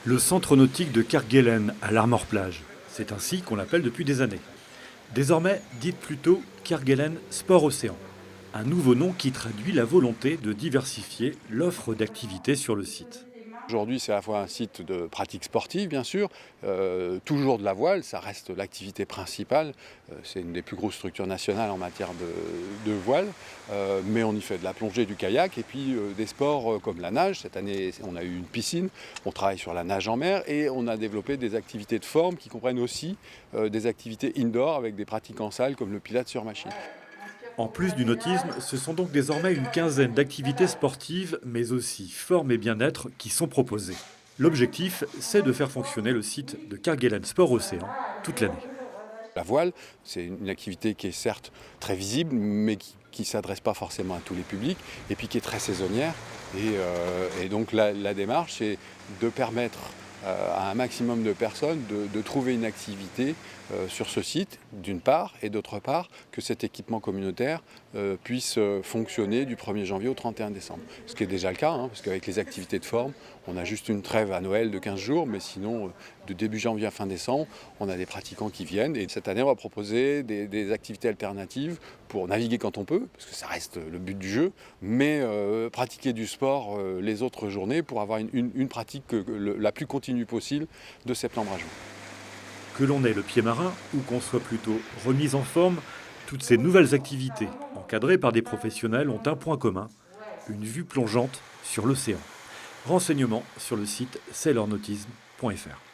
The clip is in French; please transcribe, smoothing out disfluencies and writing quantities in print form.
Le centre nautique de Kerguelen à l'Armor-Plage. C'est ainsi qu'on l'appelle depuis des années. Désormais, dites plutôt Kerguelen Sport Océan. Un nouveau nom qui traduit la volonté de diversifier l'offre d'activités sur le site. Aujourd'hui, c'est à la fois un site de pratique sportive, bien sûr, toujours de la voile, ça reste l'activité principale. C'est une des plus grosses structures nationales en matière de voile, mais on y fait de la plongée, du kayak et puis des sports comme la nage. Cette année, on a eu une piscine, on travaille sur la nage en mer et on a développé des activités de forme qui comprennent aussi des activités indoor avec des pratiques en salle comme le pilates sur machine. En plus du nautisme, ce sont donc désormais une quinzaine d'activités sportives, mais aussi forme et bien-être qui sont proposées. L'objectif, c'est de faire fonctionner le site de Kerguelen Sport Océan toute l'année. La voile, c'est une activité qui est certes très visible, mais qui ne s'adresse pas forcément à tous les publics, et puis qui est très saisonnière. Et donc la démarche, c'est de permettre à un maximum de personnes de trouver une activité sur ce site, d'une part, et d'autre part, que cet équipement communautaire puisse fonctionner du 1er janvier au 31 décembre. Ce qui est déjà le cas, hein, parce qu'avec les activités de forme, on a juste une trêve à Noël de 15 jours, mais sinon, de début janvier à fin décembre, on a des pratiquants qui viennent. Et cette année, on va proposer des activités alternatives pour naviguer quand on peut, parce que ça reste le but du jeu, mais pratiquer du sport les autres journées pour avoir une pratique la plus continue possible de septembre à juin. Que l'on ait le pied marin ou qu'on soit plutôt remis en forme, toutes ces nouvelles activités, encadrées par des professionnels, ont un point commun, une vue plongeante sur l'océan. Renseignements sur le site sailornautisme.fr.